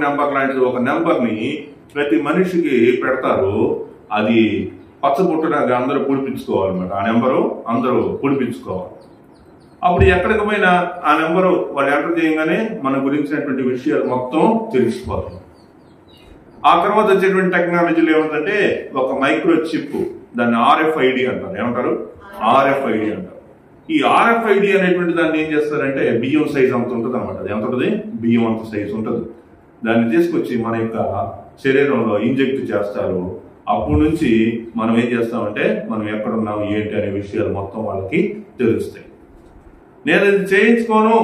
Number లాంటిది ఒక నెంబర్ని ప్రతి మనిషికి పెడతారు. అది పచ్చబొట్టులాగా అందరూ పూడిపించుకోవాలన్నమాట. ఆ నెంబరు అందరూ పూడిపించుకోవాలి. అప్పుడు ఎక్కడికి పోయినా ఆ నెంబరు వాళ్ళు ఎంటర్ చేయగానే మన గురించినటువంటి విషయాలు మొత్తం తెలిసిపోతాయి. ఆ తర్వాత వచ్చేటువంటి టెక్నాలజీలో ఏముందంటే ఒక మైక్రో చిప్, దాన్ని RFID అంటారు. ఏమంటారు? RFID అంటారు. ఈ RFID అనేటువంటి దాన్ని ఏం చేస్తారంటే బియ్యం సైజ్ అంత ఉంటుంది అనమాట. అది ఎంత ఉంటుంది? బియ్యం అంత సైజ్ ఉంటుంది. దాన్ని తీసుకొచ్చి మన యొక్క శరీరంలో ఇంజెక్ట్ చేస్తారు. అప్పటి నుంచి మనం ఏం చేస్తామంటే మనం ఎక్కడున్నాం ఏంటి అనే విషయాలు మొత్తం వాళ్ళకి తెలుస్తాయి. నేను ఇది చేయించుకోను,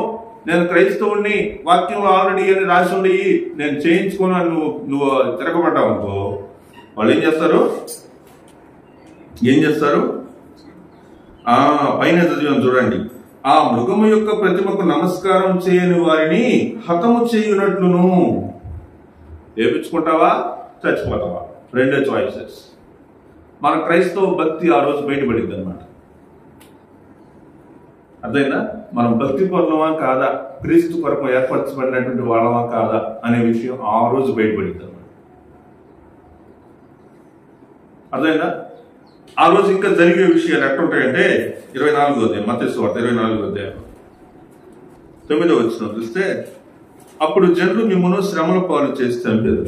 నేను క్రైస్తవుడిని, వాక్యంలో ఆల్రెడీ అని రాసి ఉండి నేను చేయించుకోను అని నువ్వు తిరగబడ్డావు అనుకో, వాళ్ళు ఏం చేస్తారు? పైన చదివాను చూడండి. ఆ మృగము యొక్క ప్రతిమకు నమస్కారం చేయని వారిని హతము చేయునట్లును. వేపించుకుంటావా, చచ్చిపోతావా? రెండే చాయిసెస్. మన క్రైస్తవ భక్తి ఆ రోజు బయటపడింది అనమాట. అర్థమైనా? మనం భక్తి పరులమా కాదా, క్రీస్తు కొరకు ఏర్పరచబడినటువంటి వాళ్ళమా కాదా అనే విషయం ఆ రోజు బయటపడింది అనమాట. అర్థమైనా? ఆ రోజు ఇంకా జరిగే విషయాలు ఎట్లుంటాయంటే 24వ అధ్యాయం, మత్తయి సువార్త 24వ అధ్యాయం 9వ వచనం చూస్తే, అప్పుడు జనులు మిమ్మల్ని శ్రమల పాలు చేసి చంపేది.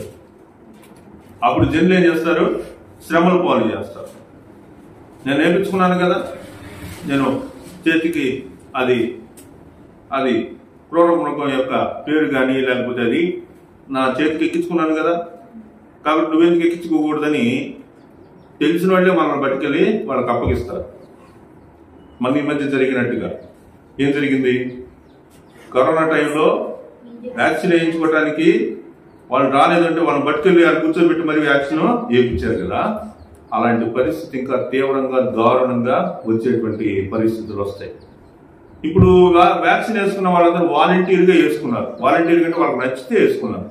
అప్పుడు జనులు ఏం చేస్తారు? శ్రమల పాలు చేస్తారు. నేను నేర్పించుకున్నాను కదా, నేను చేతికి అది క్రూర మృగం యొక్క పేరు కానీ లేకపోతే అది నా చేతికి ఎక్కించుకున్నాను కదా, కాబట్టి నువ్వెందుకు ఎక్కించుకోకూడదని తెలిసిన వాళ్ళే మనల్ని పట్టుకెళ్ళి వాళ్ళకి అప్పగిస్తారు. మన ఈ మధ్య జరిగినట్టుగా ఏం జరిగింది? కరోనా టైంలో వ్యాక్సిన్ వేయించుకోవడానికి వాళ్ళు రాలేదంటే వాళ్ళని పట్టుకెళ్ళి వాళ్ళు కూర్చోబెట్టి మరి వ్యాక్సిన్ వేయించారు కదా. అలాంటి పరిస్థితి ఇంకా తీవ్రంగా దారుణంగా వచ్చేటువంటి పరిస్థితులు వస్తాయి. ఇప్పుడు వ్యాక్సిన్ వేసుకున్న వాళ్ళందరూ వాలంటీర్గా వేసుకున్నారు. వాలంటీర్ అంటే వాళ్ళకి నచ్చితే వేసుకున్నారు,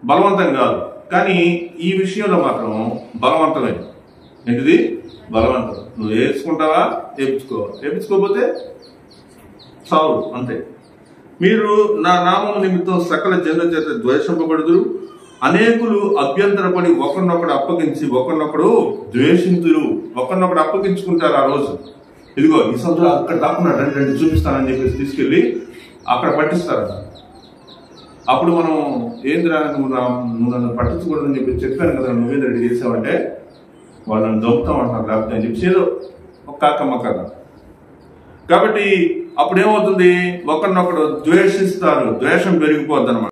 బలవంతం కాదు. కానీ ఈ విషయంలో మాత్రం బలవంతమే. ఏంటిది? బలవంతం. నువ్వు వేసుకుంటావా? వేపించుకోకపోతే చావు, అంతే. మీరు నా నామం నిమిత్తం సకల జనుల చేత ద్వేషింపబడుదురు, అనేకులు అభ్యంతరపడి ఒకరినొకడు అప్పగించి ఒకరినొకడు ద్వేషించురు. ఒకరినొకడు అప్పగించుకుంటారు. ఆ రోజు ఇదిగో ఈ సందులో అక్కడ దాక్కున్నాడు, రెండు చూపిస్తానని చెప్పేసి తీసుకెళ్ళి అక్కడ పట్టిస్తారట. అప్పుడు మనం ఏంద్రా నువ్వు నన్ను పట్టించకూడదని చెప్పి చెప్పాను కదా, నువ్వేం రెడీ చేసావంటే వాళ్ళని దొబ్బుతామంటారు లేకపోతే అని చెప్పి ఏదో ఒక కాకమ్మ కదా. కాబట్టి అప్పుడు ఏమవుతుంది? ఒకరినొకడు ద్వేషిస్తారు, ద్వేషం పెరిగిపోద్ది అనమాట.